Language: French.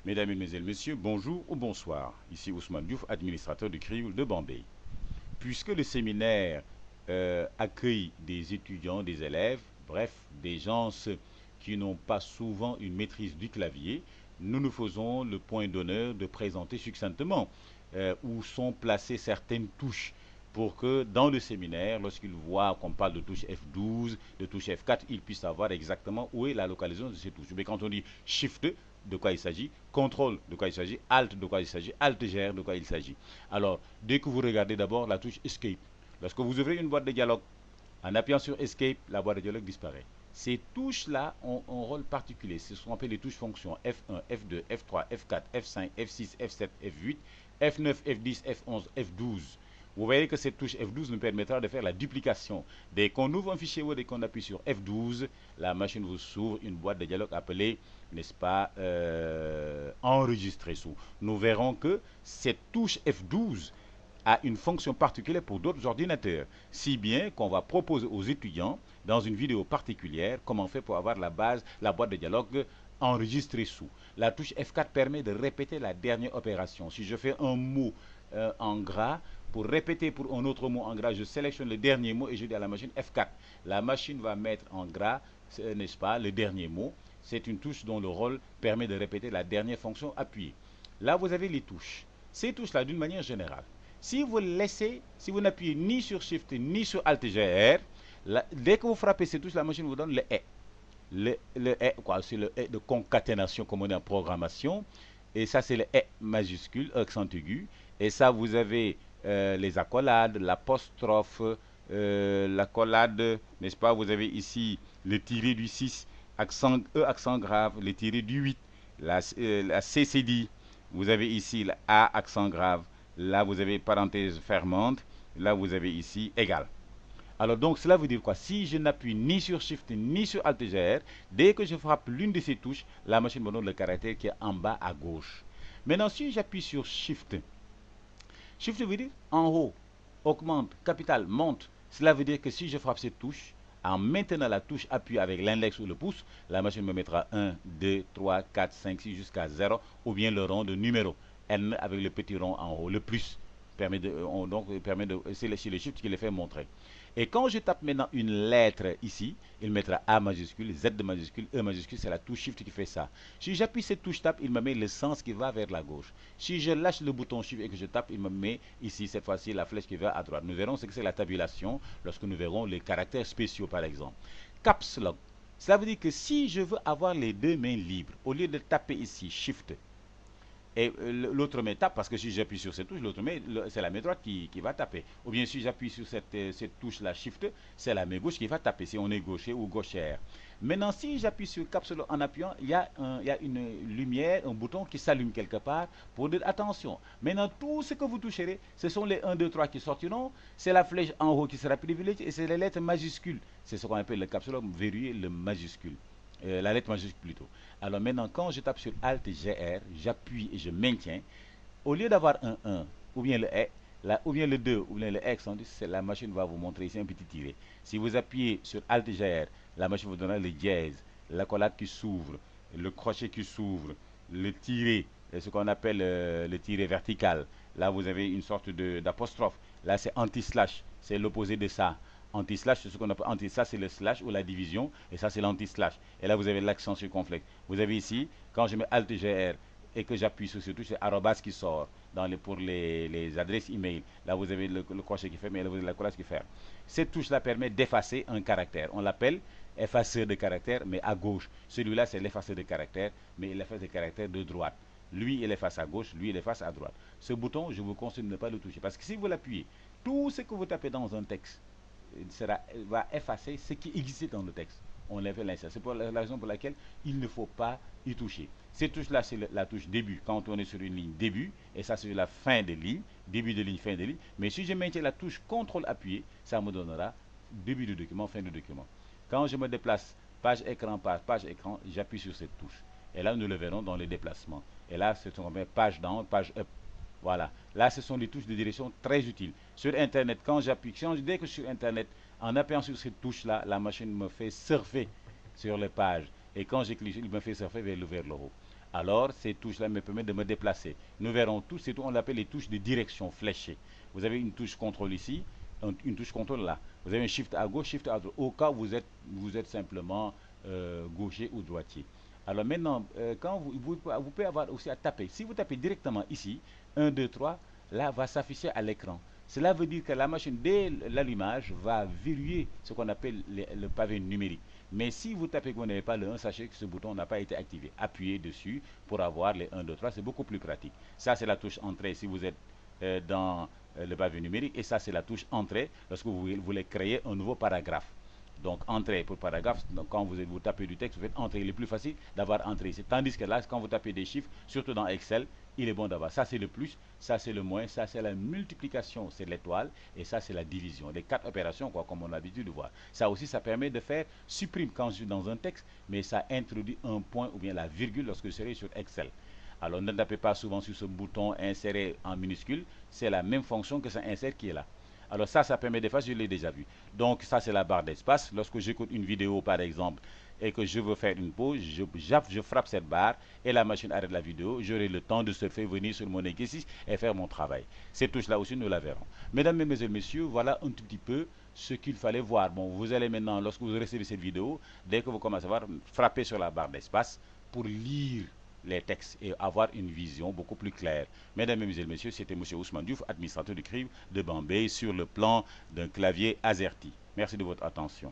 Mesdames, Mesdemoiselles, Messieurs, bonjour ou bonsoir. Ici Ousmane Diouf, administrateur du CRIU de Bombay. Puisque le séminaire accueille des étudiants, des élèves, bref, des gens qui n'ont pas souvent une maîtrise du clavier, nous nous faisons le point d'honneur de présenter succinctement où sont placées certaines touches pour que dans le séminaire, lorsqu'ils voient qu'on parle de touche F12, de touche F4, ils puissent savoir exactement où est la localisation de ces touches. Mais quand on dit Shift, de quoi il s'agit, contrôle de quoi il s'agit, alt de quoi il s'agit, alt GR de quoi il s'agit. Alors, dès que vous regardez d'abord la touche Escape, lorsque vous ouvrez une boîte de dialogue, en appuyant sur Escape, la boîte de dialogue disparaît. Ces touches-là ont un rôle particulier. Ce sont appelées les touches fonctions F1, F2, F3, F4, F5, F6, F7, F8, F9, F10, F11, F12. Vous voyez que cette touche F12 nous permettra de faire la duplication. Dès qu'on ouvre un fichier Word et qu'on appuie sur F12, la machine vous s'ouvre une boîte de dialogue appelée, n'est-ce pas, enregistrer sous. Nous verrons que cette touche F12 a une fonction particulière pour d'autres ordinateurs, si bien qu'on va proposer aux étudiants, dans une vidéo particulière, comment on fait pour avoir la base, la boîte de dialogue enregistrée sous. La touche F4 permet de répéter la dernière opération. Si je fais un mot en gras, pour répéter pour un autre mot en gras, je sélectionne le dernier mot et je dis à la machine F4. La machine va mettre en gras, n'est-ce pas, le dernier mot. C'est une touche dont le rôle permet de répéter la dernière fonction appuyée. Là, vous avez les touches. Ces touches-là, d'une manière générale, si vous laissez, si vous n'appuyez ni sur Shift ni sur Alt GR, dès que vous frappez ces touches, la machine vous donne le E. Le E, quoi, c'est le E de concaténation comme on dit en programmation. Et ça, c'est le E majuscule, accent aigu. Et ça, vous avez les accolades, l'apostrophe, l'accolade, n'est-ce pas? Vous avez ici le tiré du 6, accent E, accent grave, le tiré du 8, la CCD. Vous avez ici le A, accent grave. Là, vous avez parenthèse fermante. Là, vous avez ici égal. Alors donc cela veut dire quoi? Si je n'appuie ni sur Shift ni sur Alt GR, dès que je frappe l'une de ces touches, la machine me donne le caractère qui est en bas à gauche. Maintenant, si j'appuie sur Shift, Shift veut dire en haut, augmente, capital, monte. Cela veut dire que si je frappe cette touche, en maintenant la touche appuyée avec l'index ou le pouce, la machine me mettra 1, 2, 3, 4, 5, 6 jusqu'à 0, ou bien le rond de numéro. N avec le petit rond en haut, le plus. C'est le shift qui les fait montrer. Et quand je tape maintenant une lettre ici, il mettra A majuscule, Z majuscule, E majuscule, c'est la touche Shift qui fait ça. Si j'appuie cette touche tape, il me met le sens qui va vers la gauche. Si je lâche le bouton Shift et que je tape, il me met ici, cette fois-ci, la flèche qui va à droite. Nous verrons ce que c'est la tabulation lorsque nous verrons les caractères spéciaux, par exemple. Caps Lock. Cela veut dire que si je veux avoir les deux mains libres, au lieu de taper ici Shift et l'autre main tape, parce que si j'appuie sur cette touche, l'autre main, c'est la main droite qui va taper. Ou bien si j'appuie sur cette touche-là, Shift, c'est la main gauche qui va taper, si on est gaucher ou gauchère. Maintenant, si j'appuie sur Caps Lock en appuyant, il y a une lumière, un bouton qui s'allume quelque part pour dire attention. Maintenant, tout ce que vous toucherez, ce sont les 1, 2, 3 qui sortiront, c'est la flèche en haut qui sera privilégiée et c'est les lettres majuscules. C'est ce qu'on appelle le Caps Lock verrouillé, le majuscule. La lettre majuscule plutôt. Alors maintenant, quand je tape sur Alt GR, j'appuie et je maintiens. Au lieu d'avoir un 1, ou bien le E, ou bien le 2, ou bien le X, la machine va vous montrer ici un petit tiré. Si vous appuyez sur Alt GR, la machine vous donnera le dièse, l'accolade qui s'ouvre, le crochet qui s'ouvre, le tiré, ce qu'on appelle le tiré vertical. Là, vous avez une sorte d'apostrophe. Là, c'est anti-slash, c'est l'opposé de ça. Anti-slash, c'est ce qu'on appelle anti-slash, c'est le slash ou la division, et ça, c'est l'anti-slash. Et là, vous avez l'accent circonflexe. Vous avez ici, quand je mets Alt GR et que j'appuie sur ce touche, c'est arrobas qui sort pour les adresses email. Là, vous avez le crochet qui fait, mais là, vous avez la collage qui fait. Cette touche-là permet d'effacer un caractère. On l'appelle effaceur de caractère, mais à gauche. Celui-là, c'est l'effaceur de caractère, mais il efface des caractères de droite. Lui, il efface à gauche, lui, il efface à droite. Ce bouton, je vous conseille de ne pas le toucher. Parce que si vous l'appuyez, tout ce que vous tapez dans un texte va effacer ce qui existait dans le texte. On l'avait l'insert. C'est pour la raison pour laquelle il ne faut pas y toucher. Cette touche-là, c'est la touche début. Quand on est sur une ligne début, et ça, c'est la fin de ligne, début de ligne, fin de ligne. Mais si je maintiens la touche CTRL appuyé, ça me donnera début de document, fin de document. Quand je me déplace page écran, page écran, j'appuie sur cette touche. Et là, nous le verrons dans les déplacements. Et là, c'est ce qu'on met page down, page up. Voilà. Là, ce sont des touches de direction très utiles. Sur Internet, quand j'appuie, dès que je suis sur Internet, en appuyant sur cette touche-là, la machine me fait surfer sur les pages. Et quand j'ai cliqué, il me fait surfer vers le haut. Alors, ces touches-là me permettent de me déplacer. Nous verrons tous, c'est tout, on l'appelle les touches de direction fléchées. Vous avez une touche contrôle ici, une touche contrôle là. Vous avez un shift à gauche, shift à droite, au cas où vous êtes simplement gaucher ou droitier. Alors maintenant, quand vous pouvez avoir aussi à taper. Si vous tapez directement ici, 1, 2, 3, là va s'afficher à l'écran. Cela veut dire que la machine, dès l'allumage, va verrouiller ce qu'on appelle le pavé numérique. Mais si vous tapez que vous n'avez pas le 1, sachez que ce bouton n'a pas été activé. Appuyez dessus pour avoir les 1, 2, 3, c'est beaucoup plus pratique. Ça, c'est la touche entrée si vous êtes dans le pavé numérique. Et ça, c'est la touche entrée lorsque vous voulez créer un nouveau paragraphe. Donc, entrée pour paragraphe, donc quand vous tapez du texte, vous faites entrée. Il est plus facile d'avoir entrée ici. Tandis que là, quand vous tapez des chiffres, surtout dans Excel, il est bon d'avoir. Ça, c'est le plus, ça, c'est le moins, ça, c'est la multiplication, c'est l'étoile, et ça, c'est la division. Les 4 opérations, quoi, comme on a l'habitude de voir. Ça aussi, ça permet de faire supprime quand je suis dans un texte, mais ça introduit un point ou bien la virgule lorsque je serai sur Excel. Alors, ne tapez pas souvent sur ce bouton insérer en minuscule. C'est la même fonction que ça insère qui est là. Alors ça permet des fois, je l'ai déjà vu. Donc ça, c'est la barre d'espace. Lorsque j'écoute une vidéo, par exemple, et que je veux faire une pause, je frappe cette barre et la machine arrête la vidéo. J'aurai le temps de surfer, venir sur mon exercice et faire mon travail. Ces touches-là aussi, nous la verrons. Mesdames, mesdemoiselles, messieurs, voilà un tout petit peu ce qu'il fallait voir. Bon, vous allez maintenant, lorsque vous recevez cette vidéo, dès que vous commencez à voir, frapper sur la barre d'espace pour lire les textes et avoir une vision beaucoup plus claire. Mesdames, Mesdemoiselles, Messieurs, c'était M. Ousmane Diouf, administrateur du CRIV de Bambey, sur le plan d'un clavier AZERTY. Merci de votre attention.